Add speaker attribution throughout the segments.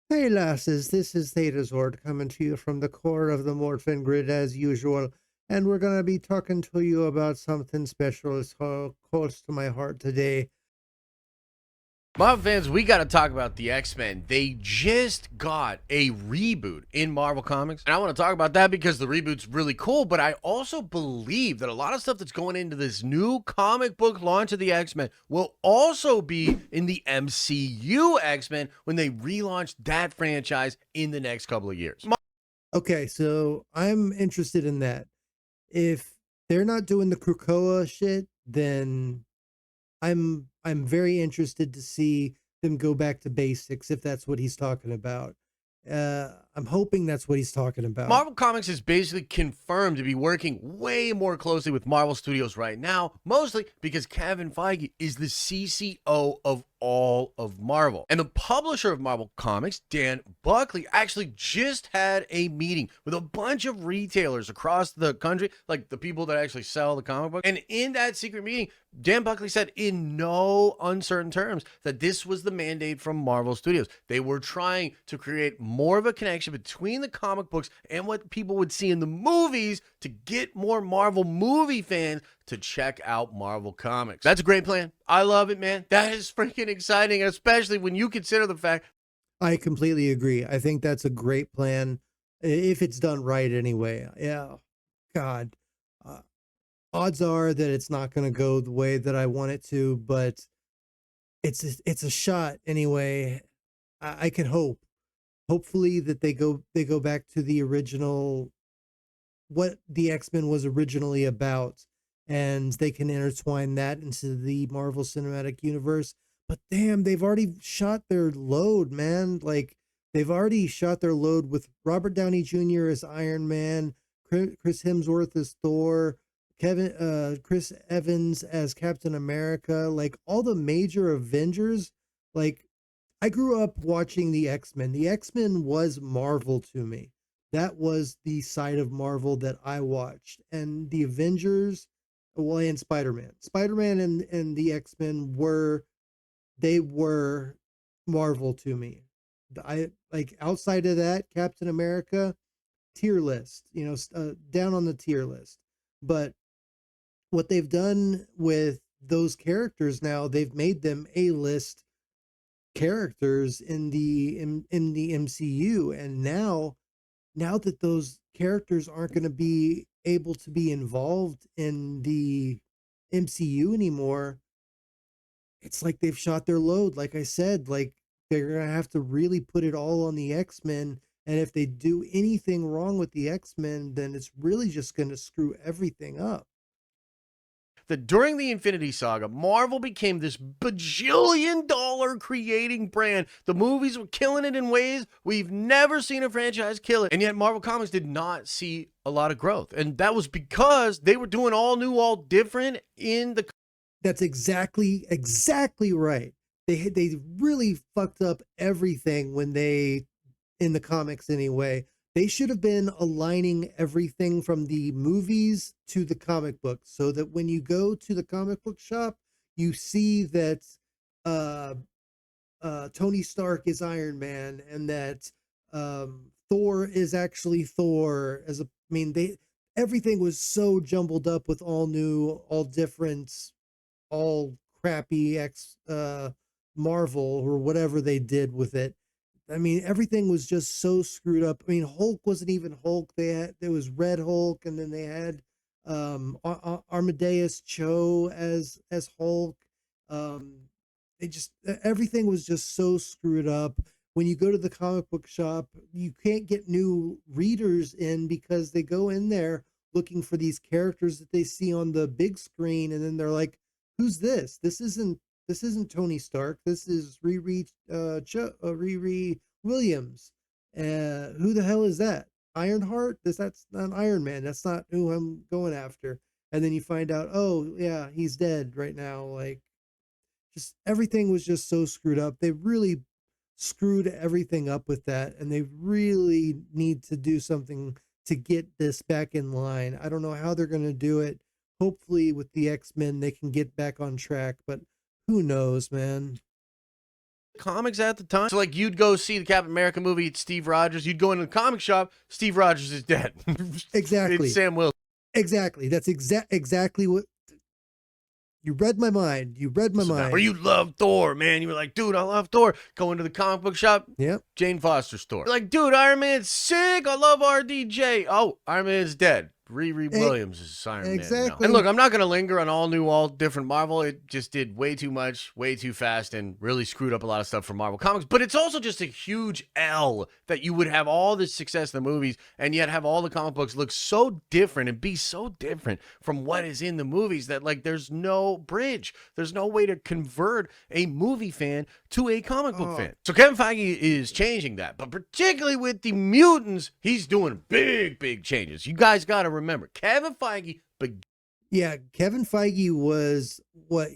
Speaker 1: Hey lasses, this is Zord coming to you from the core of the Morphin Grid as usual, and we're gonna be talking to you about something special so close to my heart today.
Speaker 2: Marvel fans, we got to talk about the X-Men. They just got a reboot in Marvel Comics. And I want to talk about that because the reboot's really cool, but I also believe that a lot of stuff that's going into this new comic book launch of the X-Men will also be in the MCU X-Men when they relaunch that franchise in the next couple of years.
Speaker 1: Okay, so I'm interested in that. If they're not doing the Krakoa shit, then I'm very interested to see them go back to basics if that's what he's talking about. I'm hoping that's what he's talking about.
Speaker 2: Marvel Comics is basically confirmed to be working way more closely with Marvel Studios right now, mostly because Kevin Feige is the CCO of all of Marvel. And the publisher of Marvel Comics, Dan Buckley, actually just had a meeting with a bunch of retailers across the country, like the people that actually sell the comic book. And in that secret meeting, Dan Buckley said in no uncertain terms that this was the mandate from Marvel Studios. They were trying to create more of a connection between the comic books and what people would see in the movies to get more Marvel movie fans to check out Marvel Comics. That's a great plan. I love it, man. That is freaking exciting, especially when you consider the fact.
Speaker 1: I completely agree. I think that's a great plan if it's done right anyway. Yeah. God. Uh, Odds are that it's not going to go the way that I want it to, but it's a shot anyway. I can hope. Hopefully that they go back to the original, what the X-Men was originally about, and they can intertwine that into the Marvel Cinematic Universe. But damn, they've already shot their load, man. Like, they've already shot their load with Robert Downey Jr. as Iron Man, Chris Hemsworth as Thor, Chris Evans as Captain America, like all the major Avengers. Like, I grew up watching the X-Men. The X-Men was Marvel to me. That was the side of Marvel that I watched. And the Avengers, well, and Spider-Man. Spider-Man and the X-Men were Marvel to me. I like, outside of that, Captain America, tier list, down on the tier list. But what they've done with those characters now, they've made them A-list characters in the MCU, and now that those characters aren't going to be able to be involved in the MCU anymore, it's like they've shot their load. Like I said, like, they're going to have to really put it all on the X-Men, and if they do anything wrong with the X-Men, then it's really just going to screw everything up.
Speaker 2: That during the Infinity Saga, Marvel became this bajillion-dollar creating brand. The movies were killing it in ways we've never seen a franchise kill it. And yet Marvel Comics did not see a lot of growth. And that was because they were doing all new, all different in the.
Speaker 1: That's exactly right. They really fucked up everything when they, in the comics anyway. They should have been aligning everything from the movies to the comic books so that when you go to the comic book shop, you see that uh Tony Stark is Iron Man, and that Thor is actually Thor. I mean, they everything was so jumbled up with all new, all different, all crappy X Marvel or whatever they did with it. I mean, everything was just so screwed up. I mean, Hulk wasn't even Hulk. There was Red Hulk, and then they had Armadeus Cho as Hulk. They just Everything was just so screwed up. When you go to the comic book shop, you can't get new readers in because they go in there looking for these characters that they see on the big screen, and then they're like, "Who's this? This isn't Tony Stark. This is Riri Williams. Who the hell is that? Ironheart? That's not Iron Man. That's not who I'm going after." And then you find out, oh yeah, he's dead right now. Like, just everything was just so screwed up. They really screwed everything up with that, and they really need to do something to get this back in line. I don't know how they're going to do it. Hopefully with the X-Men they can get back on track, but who knows, man.
Speaker 2: comics at the time. So like you'd go see the Captain America movie, it's Steve Rogers. You'd go into the comic shop, Steve Rogers is dead.
Speaker 1: Exactly.
Speaker 2: It's Sam Wilson.
Speaker 1: Exactly. That's exactly what you read my mind. You read my mind.
Speaker 2: Or you love Thor, man. You were like, dude, I love Thor. Go into the comic book shop.
Speaker 1: Yep.
Speaker 2: Jane Foster store. You're like, dude, Iron Man's sick. I love RDJ. Oh, Iron Man's dead. Riri Williams is Iron Man now. And look, I'm not going to linger on all new, all different Marvel. It just did way too much, way too fast, and really screwed up a lot of stuff for Marvel Comics. But it's also just a huge L that you would have all this success in the movies and yet have all the comic books look so different and be so different from what is in the movies that, like, there's no bridge. There's no way to convert a movie fan to a comic book fan. So Kevin Feige is changing that. But particularly with the mutants, he's doing big, big changes. You guys got to remember, Kevin Feige.
Speaker 1: Yeah, Kevin Feige was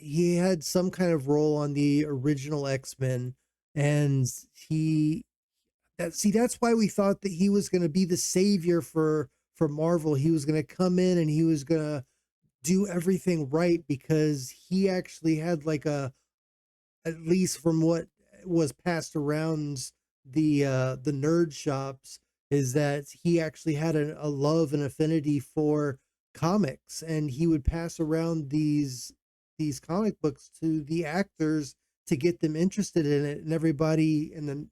Speaker 1: he had some kind of role on the original X-Men, and that's why we thought that he was going to be the savior for Marvel. He was going to come in and he was going to do everything right, because he actually had like at least from what was passed around the nerd shops, is that he actually had a love and affinity for comics, and he would pass around these comic books to the actors to get them interested in it, and everybody, and then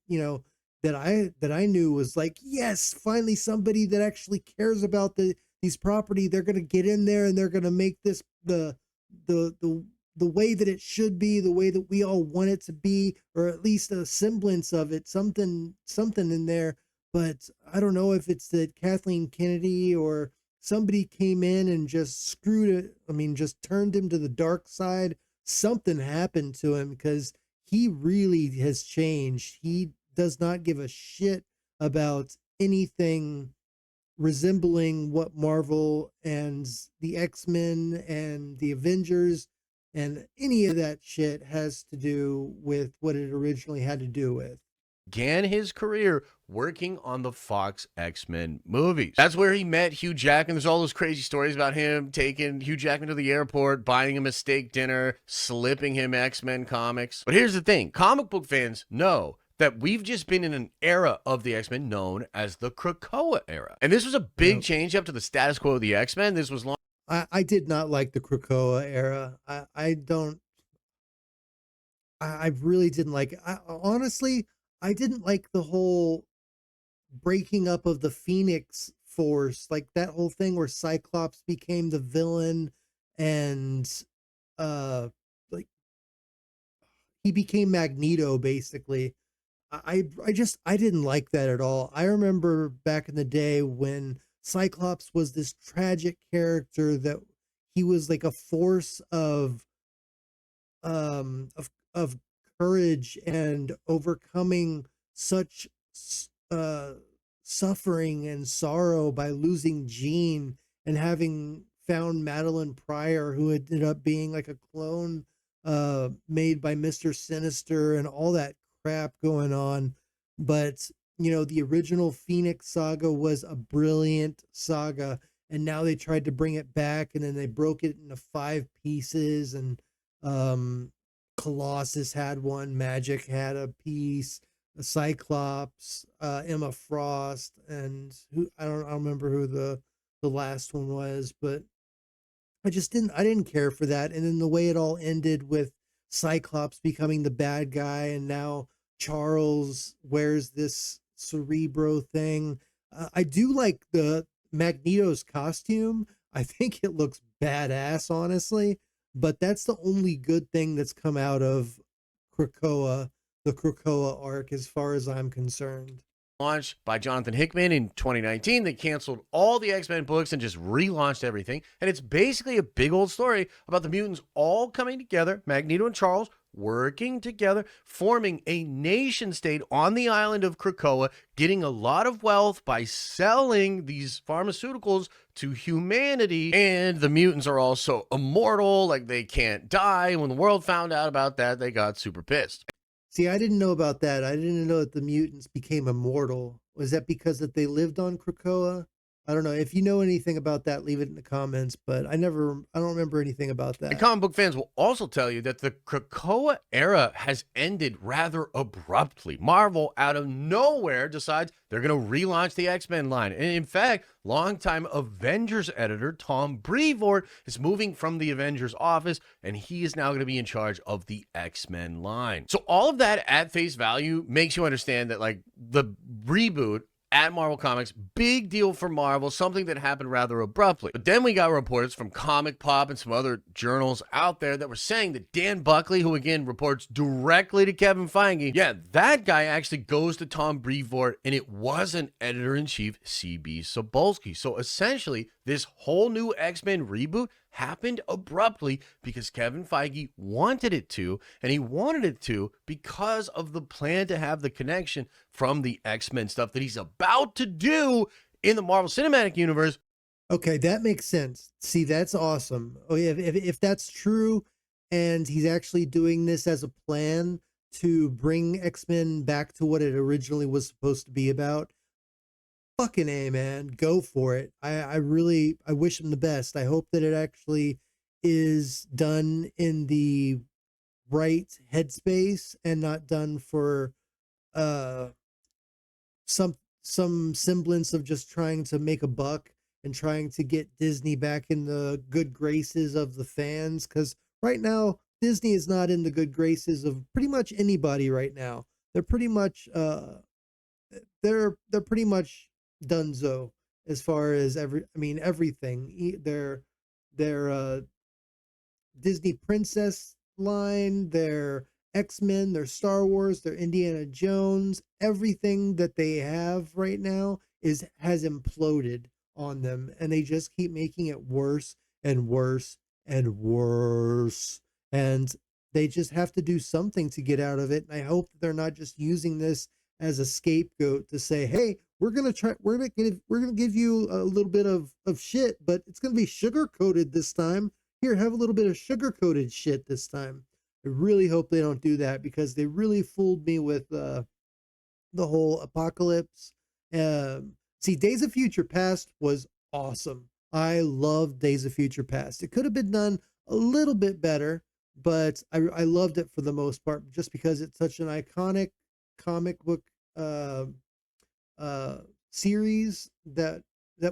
Speaker 1: that I knew was like, yes, finally somebody that actually cares about these property. They're gonna get in there and they're gonna make this the way that it should be, the way that we all want it to be, or at least a semblance of it, something in there. But I don't know if it's that Kathleen Kennedy or somebody came in and just screwed it. I mean, just turned him to the dark side. Something happened to him, because he really has changed. He does not give a shit about anything resembling what Marvel and the X-Men and the Avengers and any of that shit has to do with what it originally had to do with.
Speaker 2: Began his career working on the Fox X-Men movies. That's where he met Hugh Jackman. There's all those crazy stories about him taking Hugh Jackman to the airport, buying him a steak dinner, slipping him X-Men comics. But here's the thing. Comic book fans know that we've just been in an era of the X-Men known as the Krakoa era. And this was a big change up to the status quo of the X-Men. This was long.
Speaker 1: I did not like the Krakoa era. I really didn't like it. Honestly, I didn't like the whole breaking up of the Phoenix Force, like that whole thing where Cyclops became the villain, and like he became Magneto basically. I didn't like that at all. I remember back in the day when Cyclops was this tragic character, that he was like a force of of courage and overcoming such suffering and sorrow by losing Jean and having found Madeline Pryor, who ended up being like a clone made by Mr. Sinister, and all that crap going on. But the original Phoenix saga was a brilliant saga, and now they tried to bring it back, and then they broke it into 5 pieces, and Colossus had one, Magic had a piece, Cyclops, Emma Frost, and I don't remember who the last one was, but I didn't care for that. And then the way it all ended with Cyclops becoming the bad guy, and now Charles wears this Cerebro thing. I do like the Magneto's costume. I think it looks badass, honestly. But that's the only good thing that's come out of Krakoa, the Krakoa arc, as far as I'm concerned.
Speaker 2: Launched by Jonathan Hickman in 2019. They canceled all the X-Men books and just relaunched everything. And it's basically a big old story about the mutants all coming together, Magneto and Charles working together, forming a nation state on the island of Krakoa, getting a lot of wealth by selling these pharmaceuticals to humanity. And the mutants are also immortal, like they can't die. When the world found out about that, they got super pissed.
Speaker 1: See, I didn't know about that. I didn't know that the mutants became immortal. Was that because that they lived on Krakoa? I don't know if you know anything about that, leave it in the comments, but I don't remember anything about
Speaker 2: And
Speaker 1: that.
Speaker 2: comic book fans will also tell you that the Krakoa era has ended rather abruptly. Marvel, out of nowhere, decides they're going to relaunch the X-Men line. And in fact, longtime Avengers editor Tom Brevoort is moving from the Avengers office, and he is now going to be in charge of the X-Men line. So all of that at face value makes you understand that, like, the reboot at Marvel Comics, big deal for Marvel, something that happened rather abruptly. But then we got reports from Comic Pop and some other journals out there that were saying that Dan Buckley, who again reports directly to Kevin Feige, yeah, that guy actually goes to Tom Brevoort, and it was an editor-in-chief, C.B. Cebulski. So essentially, this whole new X-Men reboot happened abruptly because Kevin Feige wanted it to, and he wanted it to because of the plan to have the connection from the X-Men stuff that he's about to do in the Marvel Cinematic Universe.
Speaker 1: Okay, that makes sense. See, that's awesome. Oh yeah, if that's true, and he's actually doing this as a plan to bring X-Men back to what it originally was supposed to be about, fucking A, man, go for it. I wish him the best. I hope that it actually is done in the right headspace and not done for uh some some semblance of just trying to make a buck and trying to get Disney back in the good graces of the fans, cuz right now Disney is not in the good graces of pretty much anybody right now. They're pretty much they're pretty much donezo as far as everything. Their Disney princess line, their X-Men, their Star Wars, their Indiana Jones, everything that they have right now has imploded on them, and they just keep making it worse and worse and worse. And they just have to do something to get out of it. And I hope that they're not just using this as a scapegoat to say, "Hey, we're gonna give you a little bit of shit, but it's gonna be sugar coated this time. Here, have a little bit of sugar coated shit this time." I really hope they don't do that because they really fooled me with the whole apocalypse. See, Days of Future Past was awesome. I loved Days of Future Past. It could have been done a little bit better, but I loved it for the most part just because it's such an iconic comic book uh, uh, series that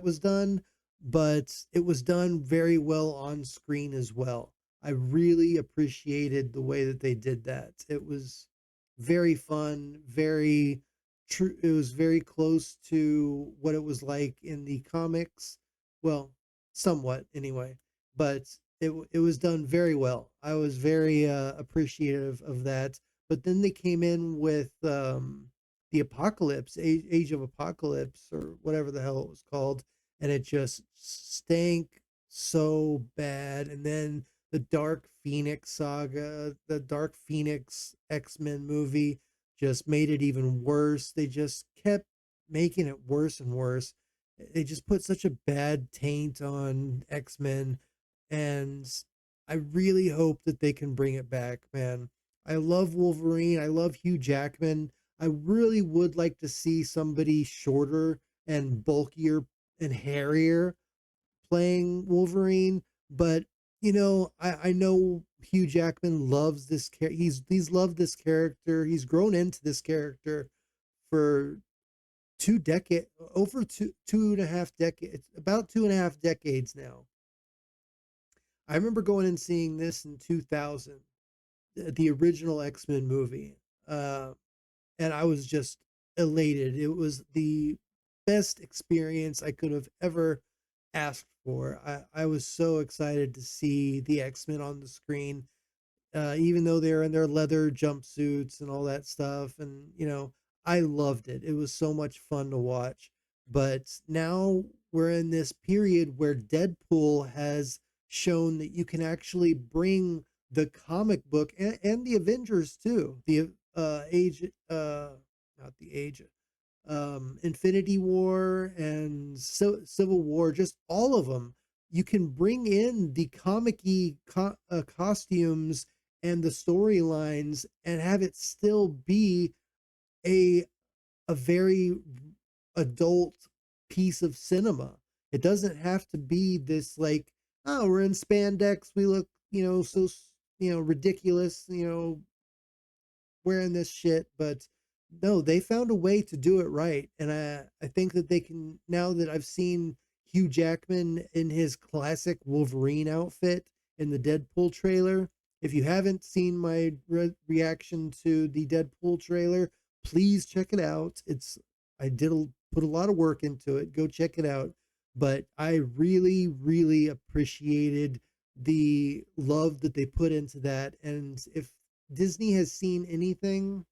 Speaker 1: was done, but it was done very well on screen as well. I really appreciated the way that they did that. It was very fun, very true. It was very close to what it was like in the comics. Well, somewhat anyway, but it was done very well. I was very appreciative of that. But then they came in with the Apocalypse, Age of Apocalypse, or whatever the hell it was called, and it just stank so bad. And then the Dark Phoenix saga, the Dark Phoenix X-Men movie just made it even worse. They just kept making it worse and worse. They just put such a bad taint on X-Men, and I really hope that they can bring it back, man. I love Wolverine. I love Hugh Jackman. I really would like to see somebody shorter and bulkier and hairier playing Wolverine, but I know Hugh Jackman loves this character. He's loved this character. He's grown into this character for over two and a half decades, about 2.5 decades now. I remember going and seeing this in 2000, the original X-Men movie. And I was just elated. It was the best experience I could have ever asked for. I was so excited to see the X-Men on the screen, even though they're in their leather jumpsuits and all that stuff. And, I loved it. It was so much fun to watch. But now we're in this period where Deadpool has shown that you can actually bring the comic book and the Avengers too. The age, not the age, Infinity War and Civil War, just all of them. You can bring in the costumes and the storylines and have it still be a a very adult piece of cinema. It doesn't have to be this like, oh, we're in spandex, we look, so, ridiculous, wearing this shit. But no, they found a way to do it right. And I think that they can, now that I've seen Hugh Jackman in his classic Wolverine outfit in the Deadpool trailer. If you haven't seen my reaction to the Deadpool trailer, please check it out. I did put a lot of work into it. Go check it out. But I really, really appreciated the love that they put into that. And if Disney has seen anything,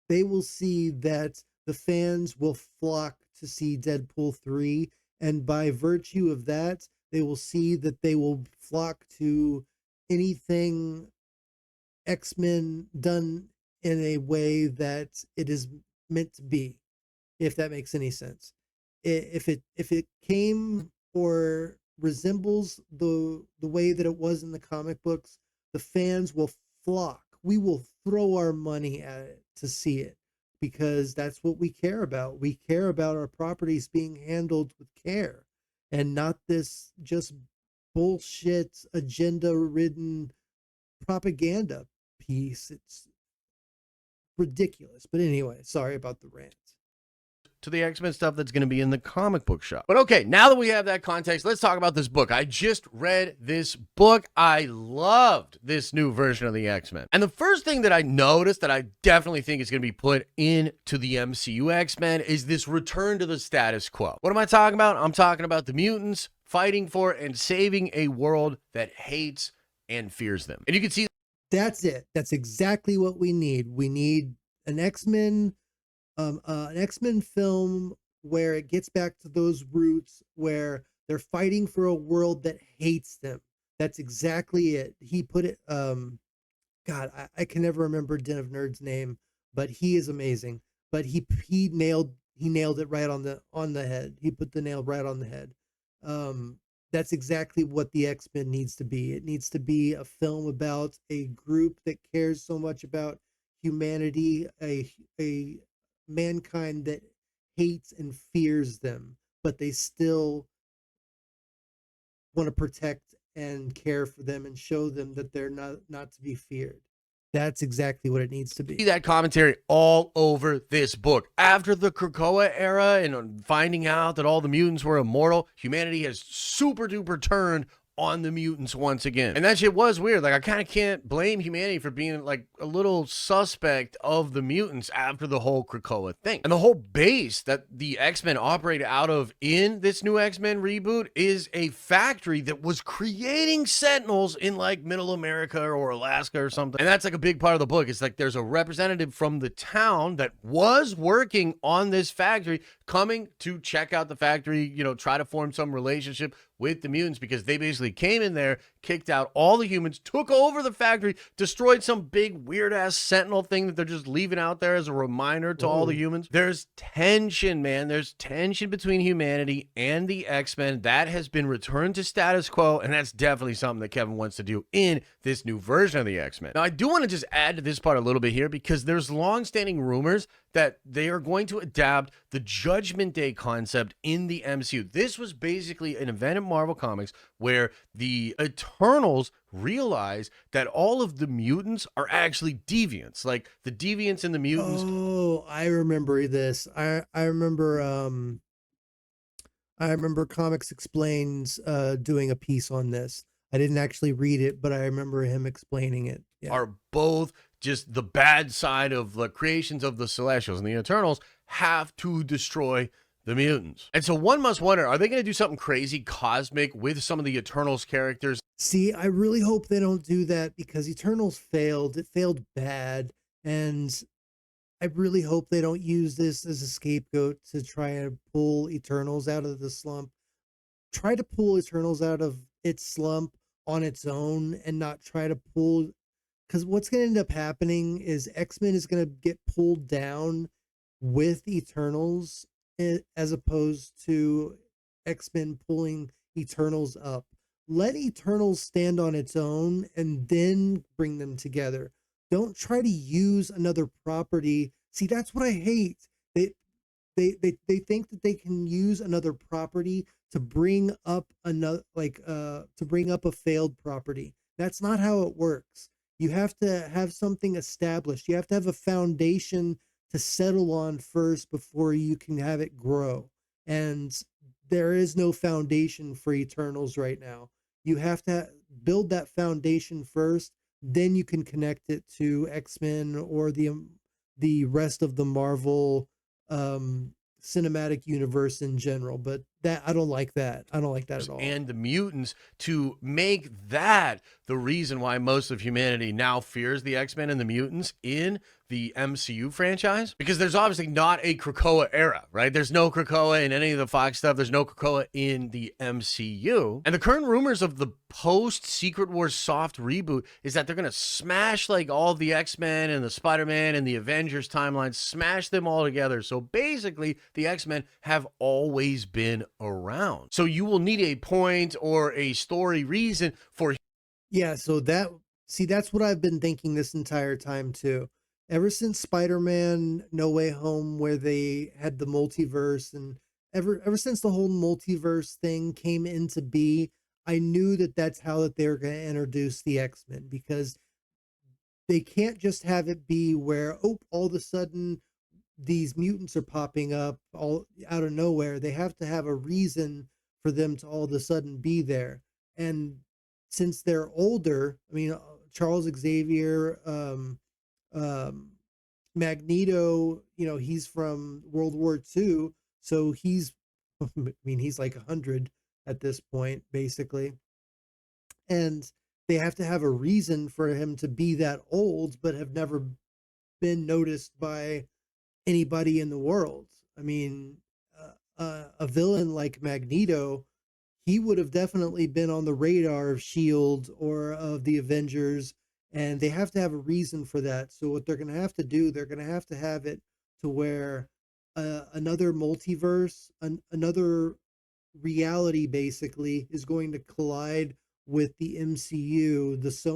Speaker 1: they will see that the fans will flock to see Deadpool 3. And by virtue of that, they will see that they will flock to anything X-Men done in a way that it is meant to be, if that makes any sense. If it came or resembles the way that it was in the comic books, the fans will flock. We will throw our money at it to see it, because that's what we care about. We care about our properties being handled with care, and not this just bullshit agenda ridden propaganda piece. It's ridiculous. But anyway, sorry about the rant.
Speaker 2: To the X-Men stuff that's going to be in the comic book shop. But okay, now that we have that context, let's talk about this book. I just read this book. I loved this new version of the X-Men. And the first thing that I noticed that I definitely think is going to be put into the MCU X-Men is this return to the status quo. What am I talking about? I'm talking about the mutants fighting for and saving a world that hates and fears them. And you can see
Speaker 1: that's it. That's exactly what we need. We need an X-Men film where it gets back to those roots, where they're fighting for a world that hates them. That's exactly it. He put it, God, I can never remember Den of Nerds' name, but he is amazing. But he nailed it right on the head. He put the nail right on the head. That's exactly what the X-Men needs to be. It needs to be a film about a group that cares so much about humanity, a mankind that hates and fears them, but they still want to protect and care for them and show them that they're not to be feared. That's exactly what it needs to be.
Speaker 2: See that commentary all over this book. After the Krakoa era and finding out that all the mutants were immortal, humanity has super duper turned on the mutants once again. And that shit was weird. Like, I kind of can't blame humanity for being like a little suspect of the mutants after the whole Krakoa thing. And the whole base that the X-Men operate out of in this new X-Men reboot is a factory that was creating Sentinels in like Middle America or Alaska or something. And that's like a big part of the book. It's like there's a representative from the town that was working on this factory coming to check out the factory, try to form some relationship with the mutants, because they basically came in there, kicked out all the humans, took over the factory, destroyed some big weird ass Sentinel thing that they're just leaving out there as a reminder to all the humans. There's tension, man. There's tension between humanity and the X-Men that has been returned to status quo, and that's definitely something that Kevin wants to do in this new version of the X-Men. Now, I do want to just add to this part a little bit here, because there's long-standing rumors that they are going to adapt the Judgment Day concept in the MCU. This was basically an event in Marvel Comics where the Eternals realize that all of the mutants are actually deviants. Like, the deviants and the mutants.
Speaker 1: Oh, I remember this. I remember Comics Explains doing a piece on this. I didn't actually read it, but I remember him explaining it. Yeah.
Speaker 2: Are both just the bad side of the creations of the Celestials, and the Eternals have to destroy the mutants. And so one must wonder, are they going to do something crazy cosmic with some of the Eternals characters?
Speaker 1: See, I really hope they don't do that, because Eternals failed. It failed bad. And I really hope they don't use this as a scapegoat to try and pull Eternals out of the slump. Try to pull Eternals out of its slump on its own, and not try to pull, because what's going to end up happening is X-Men is going to get pulled down with Eternals, as opposed to X-Men pulling Eternals up. Let Eternals stand on its own and then bring them together. Don't try to use another property. See, that's what I hate. they think that they can use another property to bring up another, to bring up a failed property. That's not how it works. You have to have something established. You have to have a foundation to settle on first before you can have it grow. And there is no foundation for Eternals right now. You have to build that foundation first, then you can connect it to X-Men or the rest of the Marvel cinematic universe in general. But that, I don't like that. I don't like that at all.
Speaker 2: And the mutants to make that the reason why most of humanity now fears the X-Men and the mutants in the MCU franchise, because there's obviously not a Krakoa era, right? There's no Krakoa in any of the Fox stuff. There's no Krakoa in the MCU. And the current rumors of the post Secret Wars soft reboot is that they're going to smash like all the X-Men and the Spider-Man and the Avengers timelines, smash them all together. So basically the X-Men have always been around. So you will need a point or a story reason for.
Speaker 1: Yeah, so that's what I've been thinking this entire time too. Ever since Spider-Man No Way Home, where they had the multiverse, and ever since the whole multiverse thing came into be, I knew that that's how that they were going to introduce the X-Men, because they can't just have it be where, oh, all of a sudden these mutants are popping up all out of nowhere. They have to have a reason for them to all of a sudden be there. And since they're older, I mean, Charles Xavier, um, Magneto, he's from World War II, so he's, I mean, he's like 100 at this point, basically. And they have to have a reason for him to be that old, but have never been noticed by anybody in the world. I mean, a villain like Magneto, he would have definitely been on the radar of Shield or of the Avengers, and they have to have a reason for that. So what they're going to have to do, they're going to have it to where another multiverse, another reality basically is going to collide with the MCU. It's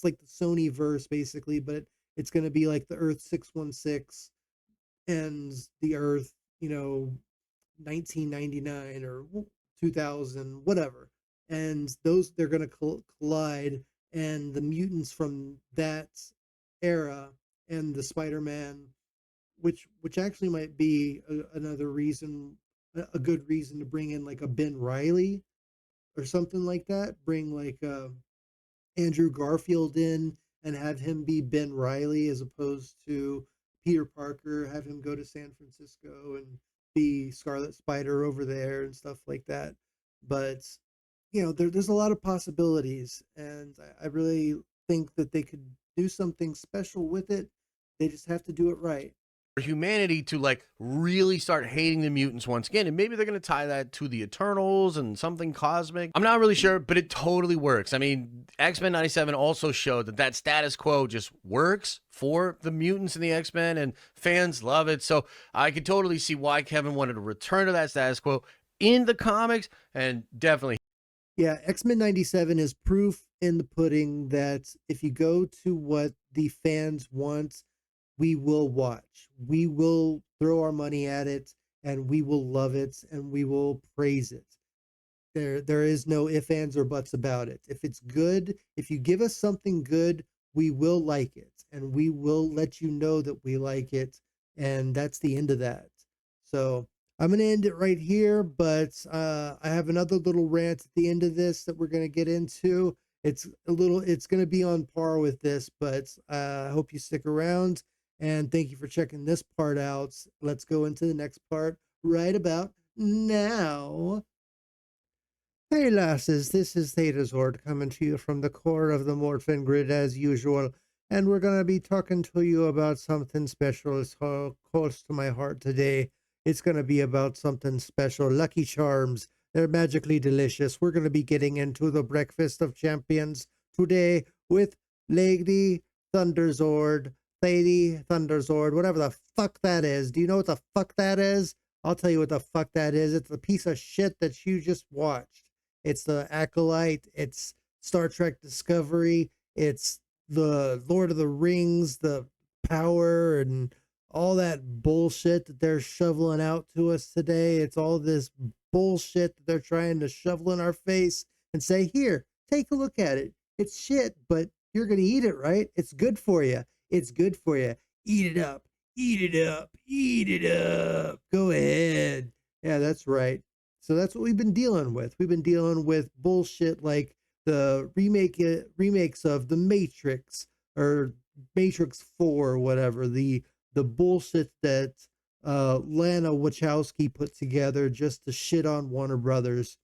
Speaker 1: like the Sony verse basically, but it's going to be like the Earth 616 and the Earth, 1999 or 2000, whatever. And those, they're going to collide, and the mutants from that era and the Spider-Man, which actually might be another reason, a good reason to bring in like a Ben Riley or something like that. Bring like Andrew Garfield in and have him be Ben Riley as opposed to Peter Parker, have him go to San Francisco and be Scarlet Spider over there and stuff like that. But there's a lot of possibilities, and I really think that they could do something special with it. They just have to do it right.
Speaker 2: For humanity to like really start hating the mutants once again, and maybe they're going to tie that to the Eternals and something cosmic. I'm not really sure, but it totally works. I mean, X-Men 97 also showed that status quo just works for the mutants and the X-Men, and fans love it. So I could totally see why Kevin wanted to return to that status quo in the comics, and definitely.
Speaker 1: Yeah, X-Men 97 is proof in the pudding that if you go to what the fans want, we will watch. We will throw our money at it, and we will love it, and we will praise it. There is no ifs, ands, or buts about it. If it's good, if you give us something good, we will like it, and we will let you know that we like it, and that's the end of that. So I'm gonna end it right here, but I have another little rant at the end of this that we're gonna get into. It's gonna be on par with this, but I hope you stick around. And thank you for checking this part out. Let's go into the next part right about now. Hey lasses, this is Thetasord coming to you from the core of the Morphin Grid as usual. And we're going to be talking to you about something special. It's close to my heart today. It's going to be about something special. Lucky Charms. They're magically delicious. We're going to be getting into the Breakfast of Champions today with Lady Thunderzord. Lady Thunderzord, whatever the fuck that is. Do you know what the fuck that is? I'll tell you what the fuck that is. It's the piece of shit that you just watched. It's the Acolyte. It's Star Trek Discovery. It's the Lord of the Rings, the Power, and all that bullshit that they're shoveling out to us today. It's all this bullshit that they're trying to shovel in our face and say, here, take a look at it. It's shit, but you're going to eat it, right? It's good for you. It's good for you. Eat it up. Eat it up. Eat it up. Go ahead. Yeah, that's right. So that's what we've been dealing with. We've been dealing with bullshit like the remakes of The Matrix or Matrix 4 or whatever, the bullshit that Lana Wachowski put together just to shit on Warner Brothers.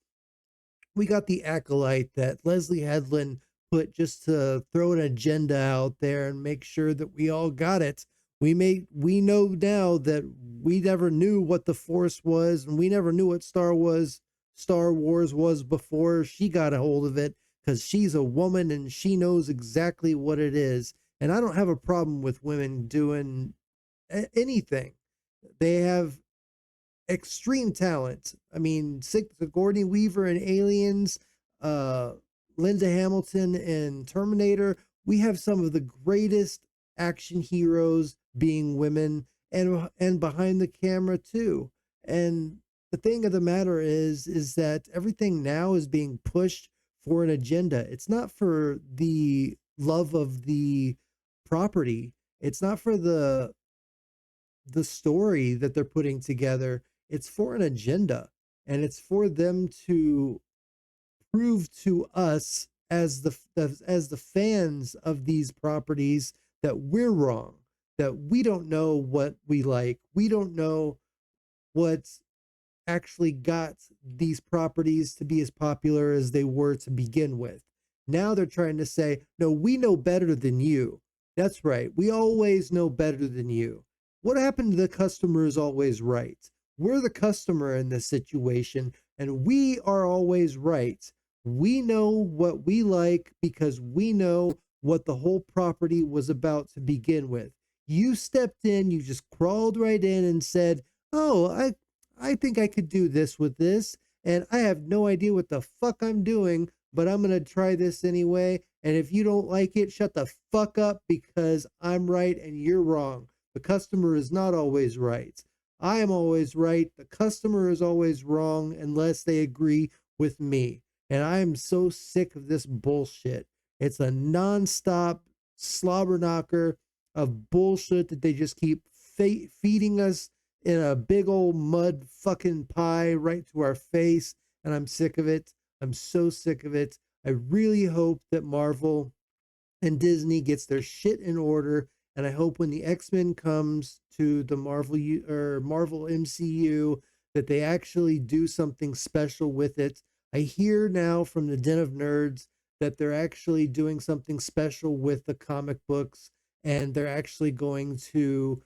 Speaker 1: We got the Acolyte that Leslie Headland put just to throw an agenda out there and make sure that we all got it. We know now that we never knew what the Force was, and we never knew what Star Wars was before she got a hold of it, because she's a woman and she knows exactly what it is. And I don't have a problem with women doing anything. They have extreme talent. I mean, Sigourney Weaver in Aliens, uh, Linda Hamilton in Terminator. We have some of the greatest action heroes being women, and behind the camera too. And the thing of the matter is that everything now is being pushed for an agenda. It's not for the love of the property. It's not for the story that they're putting together. It's for an agenda, and it's for them to prove to us as the fans of these properties that we're wrong, that we don't know what we like. We don't know what's actually got these properties to be as popular as they were to begin with. Now they're trying to say, no, we know better than you. That's right. We always know better than you. What happened to the customer is always right. We're the customer in this situation, and we are always right. We know what we like because we know what the whole property was about to begin with. You stepped in, you just crawled right in and said, oh, I think I could do this with this, and I have no idea what the fuck I'm doing, but I'm going to try this anyway. And if you don't like it, shut the fuck up, because I'm right and you're wrong. The customer is not always right. I am always right. The customer is always wrong unless they agree with me. And I am so sick of this bullshit. It's a nonstop slobber knocker of bullshit that they just keep feeding us in a big old mud fucking pie right to our face. And I'm sick of it. I'm so sick of it. I really hope that Marvel and Disney gets their shit in order. And I hope when the X-Men comes to the Marvel MCU that they actually do something special with it. I hear now from the Den of Nerds that they're actually doing something special with the comic books, and they're actually going to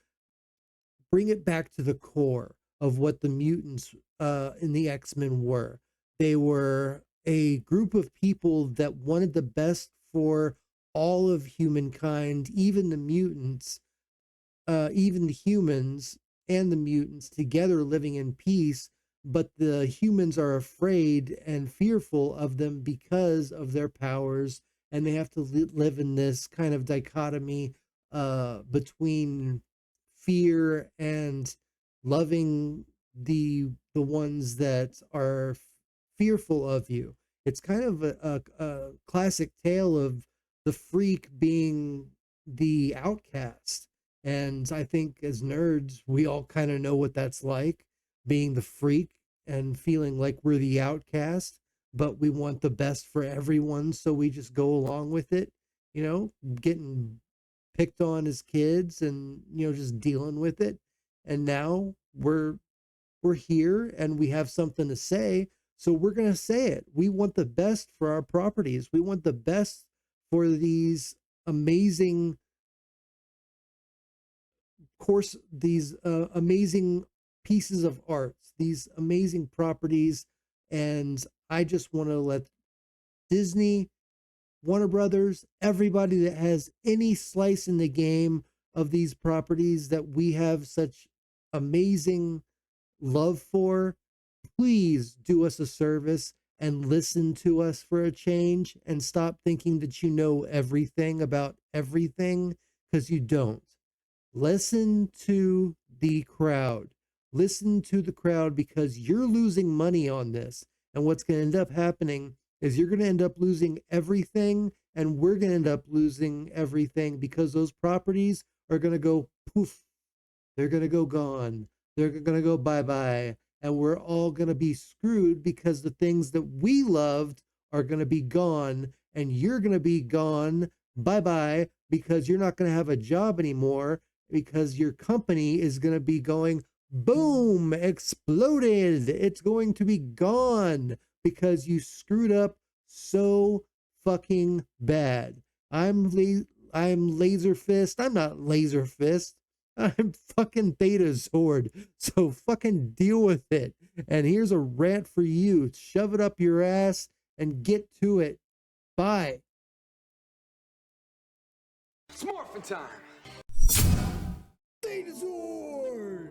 Speaker 1: bring it back to the core of what the mutants in the X-Men were. They were a group of people that wanted the best for all of humankind, even the mutants, even the humans and the mutants together living in peace. But the humans are afraid and fearful of them because of their powers, and they have to live in this kind of dichotomy between fear and loving the ones that are fearful of you. It's kind of a classic tale of the freak being the outcast. And I think as nerds, we all kind of know what that's like, being the freak and feeling like we're the outcast, but we want the best for everyone. So we just go along with it, getting picked on as kids and, just dealing with it. And now we're here and we have something to say. So we're going to say it. We want the best for our properties. We want the best for these amazing amazing pieces of art, these amazing properties. And I just want to let Disney, Warner Brothers, everybody that has any slice in the game of these properties that we have such amazing love for, please do us a service and listen to us for a change, and stop thinking that you know everything about everything, because you don't. Listen to the crowd. Listen to the crowd because you're losing money on this. And what's going to end up happening is you're going to end up losing everything, and we're going to end up losing everything because those properties are going to go poof. They're going to go gone. They're going to go bye-bye. And we're all going to be screwed because the things that we loved are going to be gone, and you're going to be gone bye-bye because you're not going to have a job anymore because your company is going to be going boom, exploded. It's going to be gone because you screwed up so fucking bad. I'm Laser Fist. I'm not Laser Fist. I'm fucking Beta Zord. So fucking deal with it. And here's a rant for you. Shove it up your ass and get to it. Bye.
Speaker 3: It's morphin' time.
Speaker 1: Beta Zord.